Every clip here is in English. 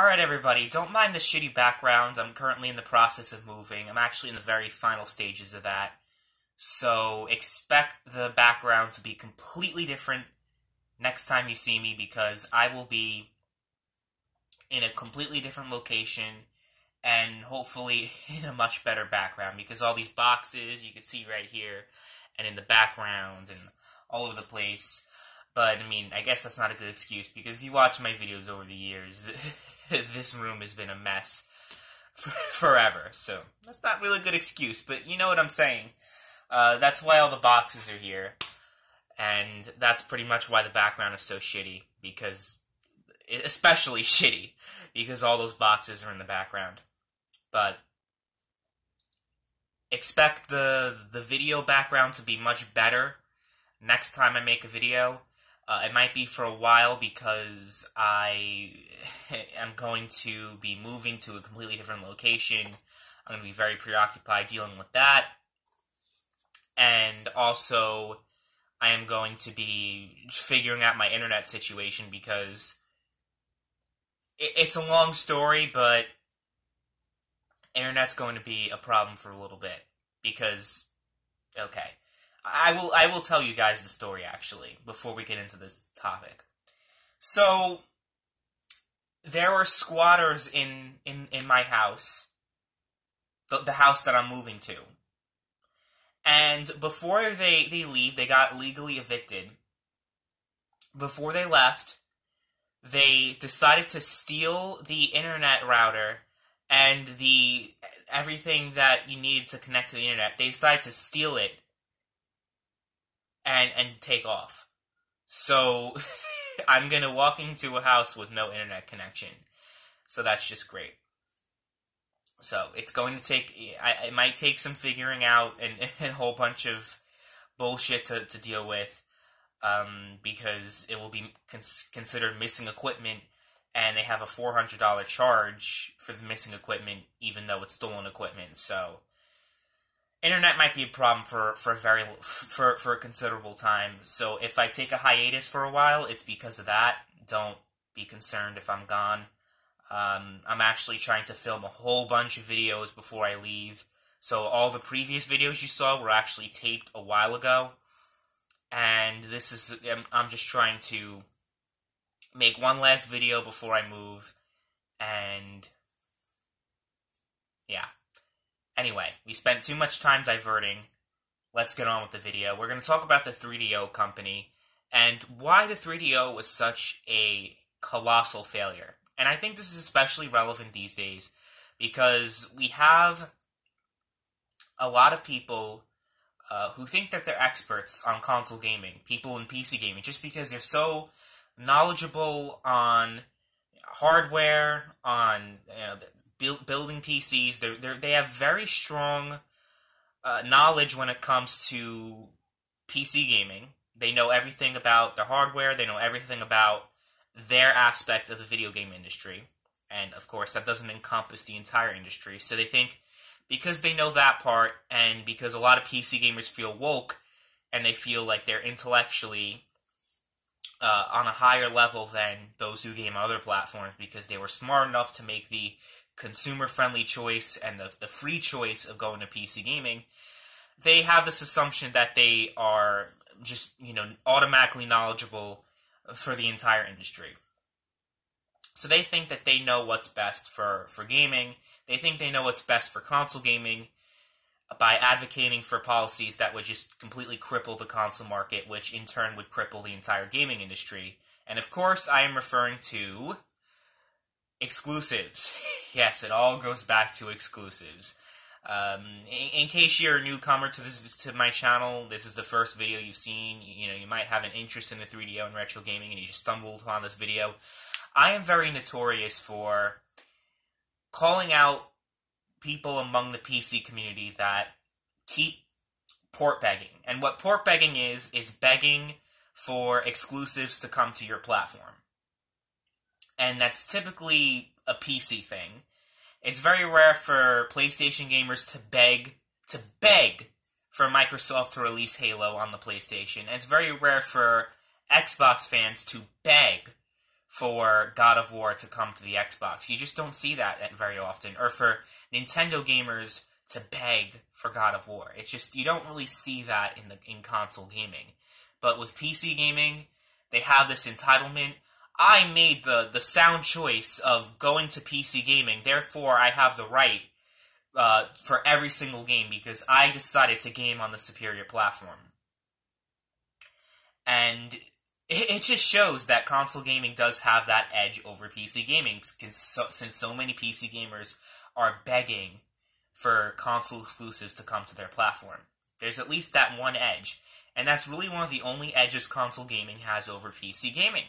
Alright everybody, don't mind the shitty background. I'm currently in the process of moving. I'm actually in the very final stages of that. So expect the background to be completely different next time you see me, because I will be in a completely different location and hopefully in a much better background, because all these boxes you can see right here and in the background and all over the place. But, I mean, I guess that's not a good excuse, because if you watch my videos over the years, this room has been a mess forever. So, that's not really a good excuse, but you know what I'm saying. That's why all the boxes are here, and that's pretty much why the background is so shitty, because, especially shitty, because all those boxes are in the background. But, expect the video background to be much better next time I make a video. It might be for a while, because I am going to be moving to a completely different location. I'm going to be very preoccupied dealing with that. And also, I am going to be figuring out my internet situation, because it's a long story, but internet's going to be a problem for a little bit. Because, okay. I will tell you guys the story, actually, before we get into this topic. So, there were squatters in my house, the house that I'm moving to. And before they leave, they got legally evicted. Before they left, they decided to steal the internet router and everything that you needed to connect to the internet. They decided to steal it and take off. So, I'm gonna walk into a house with no internet connection. So that's just great. So, it's going to take, it might take some figuring out and a whole bunch of bullshit to deal with, because it will be considered missing equipment, and they have a $400 charge for the missing equipment, even though it's stolen equipment. So, internet might be a problem for a considerable time. So if I take a hiatus for a while, it's because of that. Don't be concerned if I'm gone. I'm actually trying to film a whole bunch of videos before I leave. So all the previous videos you saw were actually taped a while ago. And this is, I'm just trying to make one last video before I move. And yeah. Anyway, we spent too much time diverting. Let's get on with the video. We're going to talk about the 3DO company and why the 3DO was such a colossal failure. And I think this is especially relevant these days because we have a lot of people who think that they're experts on console gaming, people in PC gaming, just because they're so knowledgeable on hardware, on building PCs. They have very strong knowledge when it comes to PC gaming. They know everything about their hardware. They know everything about their aspect of the video game industry. And, of course, that doesn't encompass the entire industry. So they think, because they know that part, and because a lot of PC gamers feel woke, and they feel like they're intellectually on a higher level than those who game on other platforms, because they were smart enough to make the consumer-friendly choice and the free choice of going to PC gaming, they have this assumption that they are just, automatically knowledgeable for the entire industry. So they think that they know what's best for gaming. They think they know what's best for console gaming by advocating for policies that would just completely cripple the console market, which in turn would cripple the entire gaming industry. And of course, I am referring to exclusives. Yes, it all goes back to exclusives. In case you're a newcomer to my channel, this is the first video you've seen. You might have an interest in the 3DO and retro gaming, and you just stumbled upon this video. I am very notorious for calling out people among the PC community that keep port begging. And what port begging is begging for exclusives to come to your platform. And that's typically a PC thing. It's very rare for PlayStation gamers to beg for Microsoft to release Halo on the PlayStation. And it's very rare for Xbox fans to beg for God of War to come to the Xbox. You just don't see that very often. Or for Nintendo gamers to beg for God of War. It's just, you don't really see that in console gaming. But with PC gaming, they have this entitlement. I made the sound choice of going to PC gaming, therefore I have the right for every single game because I decided to game on the superior platform. And it just shows that console gaming does have that edge over PC gaming, since so many PC gamers are begging for console exclusives to come to their platform. There's at least that one edge, and that's really one of the only edges console gaming has over PC gaming.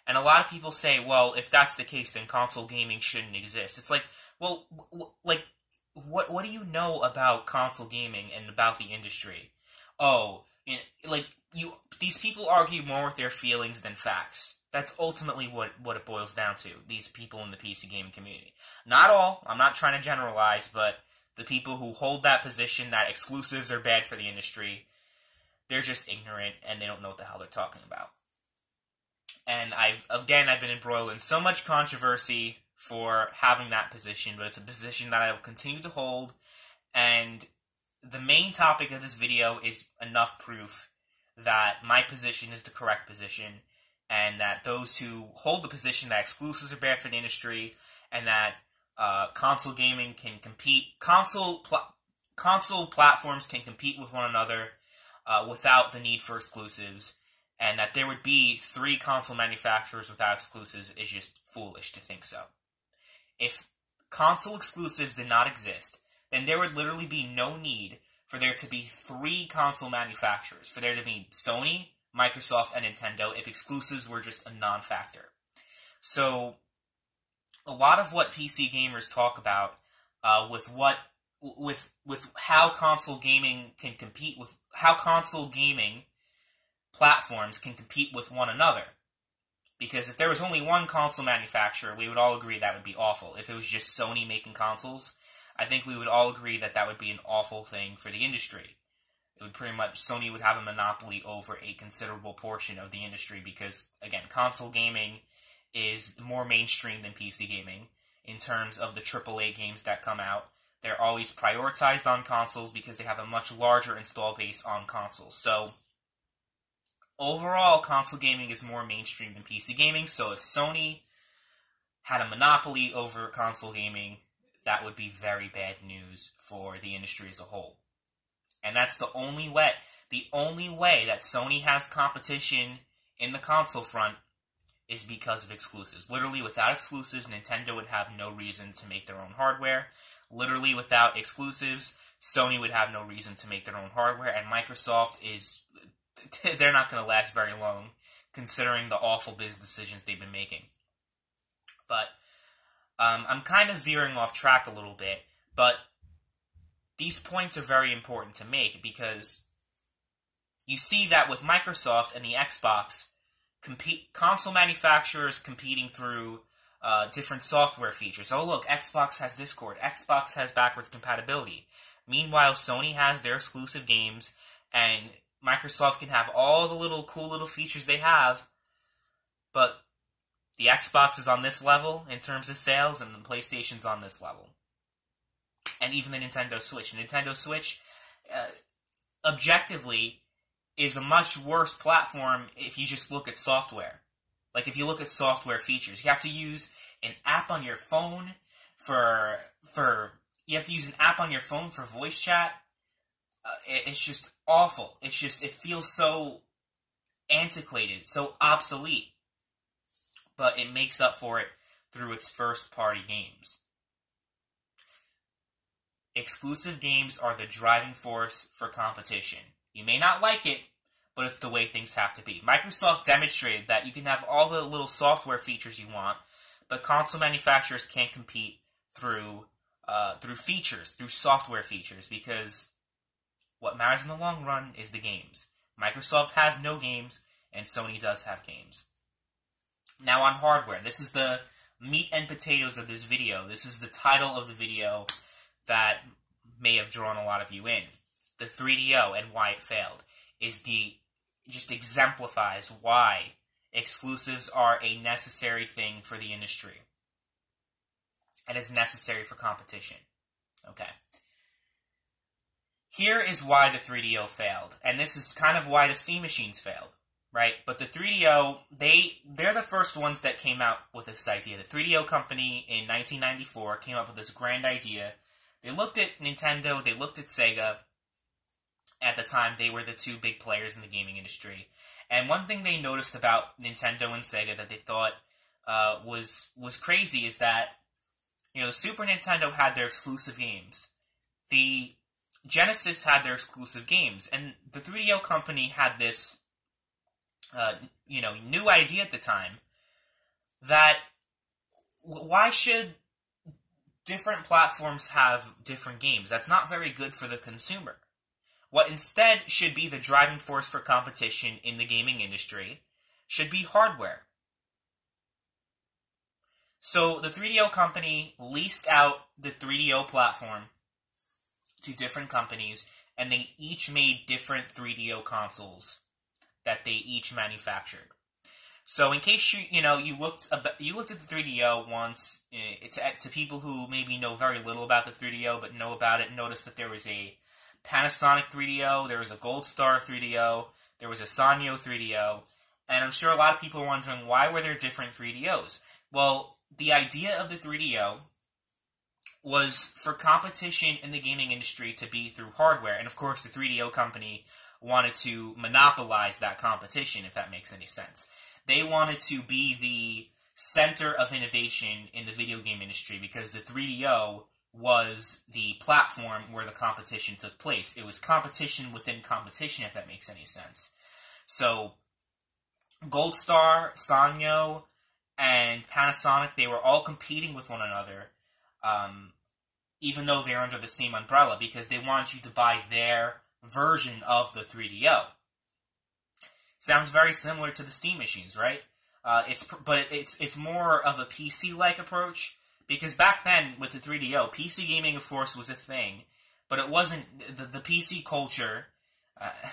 And a lot of people say, well, if that's the case, then console gaming shouldn't exist. It's like, well, what do you know about console gaming and about the industry? Oh, you know, these people argue more with their feelings than facts. That's ultimately what it boils down to, these people in the PC gaming community. Not all, I'm not trying to generalize, but the people who hold that position that exclusives are bad for the industry, they're just ignorant and they don't know what the hell they're talking about. And I've been embroiled in so much controversy for having that position, but it's a position that I will continue to hold, and the main topic of this video is enough proof that my position is the correct position, and that those who hold the position that exclusives are bad for the industry, and that console gaming can compete, console platforms can compete with one another without the need for exclusives, and that there would be 3 console manufacturers without exclusives is just foolish to think so. If console exclusives did not exist, then there would literally be no need for there to be 3 console manufacturers, for there to be Sony, Microsoft, and Nintendo if exclusives were just a non-factor. So, a lot of what PC gamers talk about with how console gaming can compete with, how console gaming platforms can compete with one another. Because if there was only one console manufacturer, we would all agree that would be awful. If it was just Sony making consoles, I think we would all agree that that would be an awful thing for the industry. It would pretty much, Sony would have a monopoly over a considerable portion of the industry because, again, console gaming is more mainstream than PC gaming in terms of the AAA games that come out. They're always prioritized on consoles because they have a much larger install base on consoles. So, overall, console gaming is more mainstream than PC gaming, so if Sony had a monopoly over console gaming, that would be very bad news for the industry as a whole. And that's the only way. The only way that Sony has competition in the console front is because of exclusives. Literally, without exclusives, Nintendo would have no reason to make their own hardware. Literally, without exclusives, Sony would have no reason to make their own hardware, and Microsoft is... they're not going to last very long, considering the awful business decisions they've been making. But I'm kind of veering off track a little bit, but these points are very important to make because you see that with Microsoft and the Xbox, console manufacturers competing through different software features. Oh look, Xbox has Discord, Xbox has backwards compatibility. Meanwhile, Sony has their exclusive games, and Microsoft can have all the cool little features they have, but the Xbox is on this level in terms of sales, and the PlayStation's on this level. And even the Nintendo Switch. Nintendo Switch, objectively, is a much worse platform if you just look at software. Like, if you look at software features, you have to use an app on your phone you have to use an app on your phone for voice chat. It's just awful. It feels so antiquated, so obsolete. But it makes up for it through its first-party games. Exclusive games are the driving force for competition. You may not like it, but it's the way things have to be. Microsoft demonstrated that you can have all the little software features you want, but console manufacturers can't compete through features, through software features, because what matters in the long run is the games. Microsoft has no games, and Sony does have games. Now on hardware, this is the meat and potatoes of this video. This is the title of the video that may have drawn a lot of you in. The 3DO and why it failed just exemplifies why exclusives are a necessary thing for the industry. And is necessary for competition. Okay. Here is why the 3DO failed. And this is kind of why the Steam machines failed. Right? But the 3DO, they're the first ones that came out with this idea. The 3DO company in 1994 came up with this grand idea. They looked at Nintendo, they looked at Sega. At the time, they were the two big players in the gaming industry. And one thing they noticed about Nintendo and Sega that they thought was crazy is that, you know, the Super Nintendo had their exclusive games. The Genesis had their exclusive games. And the 3DO company had this new idea at the time that why should different platforms have different games? That's not very good for the consumer. What instead should be the driving force for competition in the gaming industry should be hardware. So the 3DO company leased out the 3DO platform to different companies, and they each made different 3DO consoles that they each manufactured. So in case you looked at the 3DO once, to people who maybe know very little about the 3DO but know about it, notice that there was a Panasonic 3DO, there was a Gold Star 3DO, there was a Sanyo 3DO, and I'm sure a lot of people are wondering why were there different 3DOs. Well, the idea of the 3DO was for competition in the gaming industry to be through hardware, and of course the 3DO company wanted to monopolize that competition, if that makes any sense. They wanted to be the center of innovation in the video game industry because the 3DO was the platform where the competition took place. It was competition within competition, if that makes any sense. So, Gold Star, Sanyo, and Panasonic, they were all competing with one another, even though they're under the same umbrella, because they wanted you to buy their version of the 3DO. Sounds very similar to the Steam machines, right? It's more of a PC-like approach, because back then with the 3DO, PC gaming, of course, was a thing, but it wasn't the PC culture.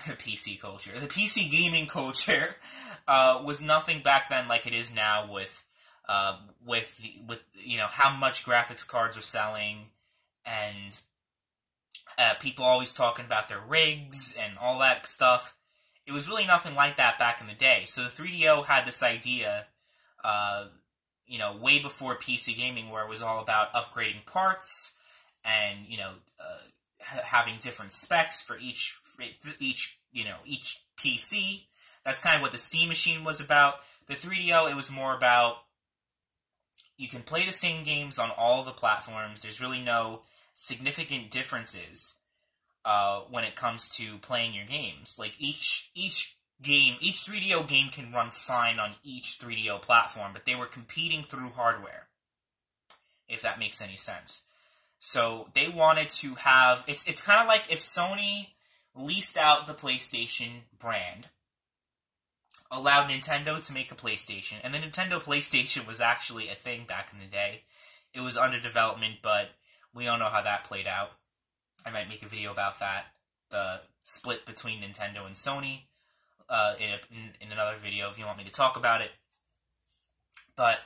The PC gaming culture was nothing back then like it is now with how much graphics cards are selling and people always talking about their rigs and all that stuff. It was really nothing like that back in the day. So the 3DO had this idea, way before PC gaming, where it was all about upgrading parts and having different specs for each PC. That's kind of what the Steam machine was about. The 3DO, it was more about you can play the same games on all the platforms. There's really no significant differences when it comes to playing your games. Like each 3DO game can run fine on each 3DO platform, but they were competing through hardware, if that makes any sense. So they wanted to have... It's kind of like if Sony leased out the PlayStation brand, allowed Nintendo to make a PlayStation, and the Nintendo PlayStation was actually a thing back in the day. It was under development, but we all know how that played out. I might make a video about that, the split between Nintendo and Sony, in another video if you want me to talk about it. But,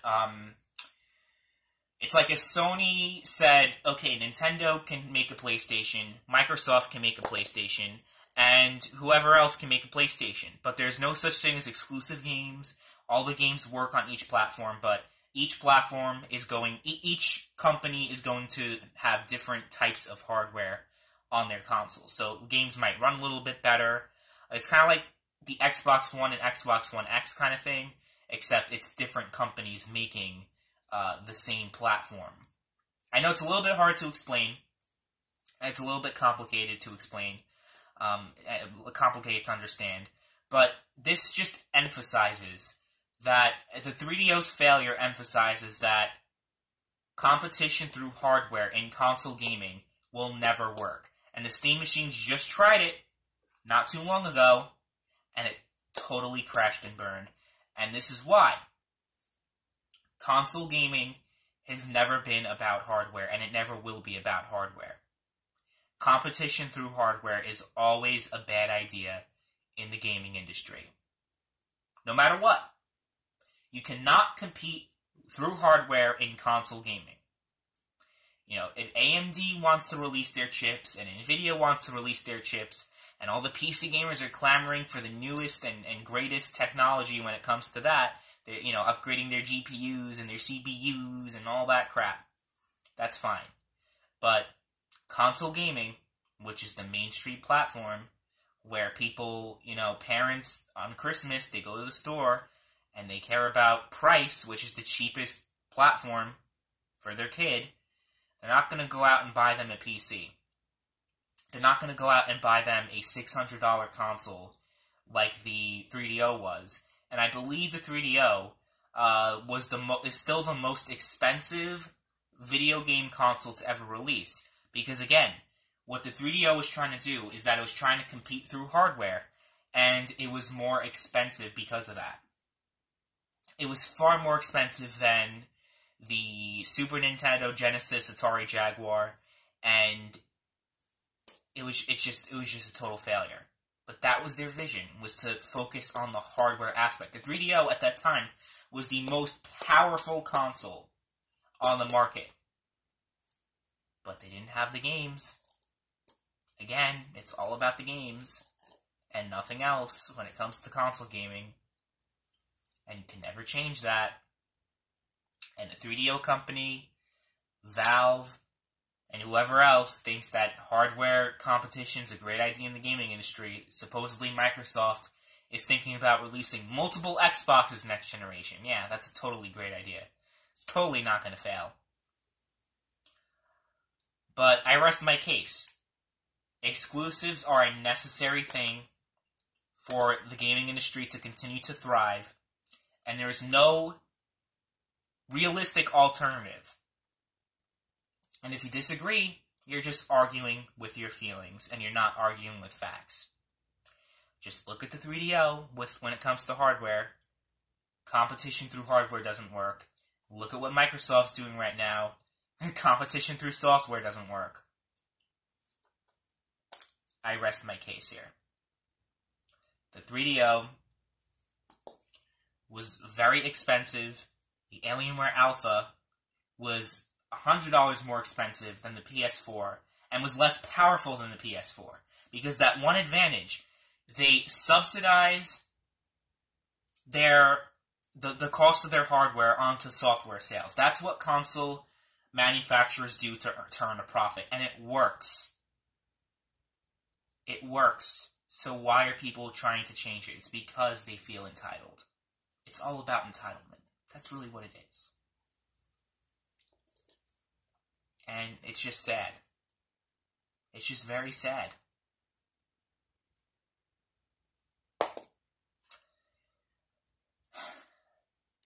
it's like if Sony said, okay, Nintendo can make a PlayStation, Microsoft can make a PlayStation, and whoever else can make a PlayStation. But there's no such thing as exclusive games. All the games work on each platform, but each company is going to have different types of hardware on their consoles. So games might run a little bit better. It's kind of like the Xbox One and Xbox One X kind of thing, except it's different companies making the same platform. I know it's a little bit hard to explain. It's a little bit complicated to explain. Complicated to understand. But this just emphasizes that the 3DO's failure emphasizes that competition through hardware in console gaming will never work. And the Steam machines just tried it not too long ago, and it totally crashed and burned. And this is why. Console gaming has never been about hardware, and it never will be about hardware. Competition through hardware is always a bad idea in the gaming industry. No matter what. You cannot compete through hardware in console gaming. You know, if AMD wants to release their chips, and NVIDIA wants to release their chips, and all the PC gamers are clamoring for the newest and greatest technology when it comes to that, you know, upgrading their GPUs and their CPUs and all that crap, that's fine. But console gaming, which is the mainstream platform, where people, you know, parents on Christmas, they go to the store and they care about price, which is the cheapest platform for their kid, they're not going to go out and buy them a PC. They're not going to go out and buy them a $600 console like the 3DO was. And I believe the 3DO is still the most expensive video game console to ever release. Because again, what the 3DO was trying to do is that it was trying to compete through hardware, and it was more expensive because of that. It was far more expensive than the Super Nintendo, Genesis, Atari Jaguar, and it was just a total failure. But that was their vision, was to focus on the hardware aspect. The 3DO at that time was the most powerful console on the market. But they didn't have the games. Again, it's all about the games and nothing else when it comes to console gaming. And you can never change that. And the 3DO company, Valve, and whoever else thinks that hardware competition is a great idea in the gaming industry, supposedly Microsoft is thinking about releasing multiple Xboxes next generation. Yeah, that's a totally great idea. It's totally not going to fail. But I rest my case. Exclusives are a necessary thing for the gaming industry to continue to thrive, and there is no realistic alternative. And if you disagree, you're just arguing with your feelings, and you're not arguing with facts. Just look at the 3DO when it comes to hardware. Competition through hardware doesn't work. Look at what Microsoft's doing right now. Competition through software doesn't work. I rest my case here. The 3DO was very expensive. The Alienware Alpha was $100 more expensive than the PS4 and was less powerful than the PS4. Because that one advantage, they subsidize the cost of their hardware onto software sales. That's what console manufacturers do to earn a profit, and it works. It works. So why are people trying to change it? It's because they feel entitled. It's all about entitlement. That's really what it is. And it's just sad. It's just very sad.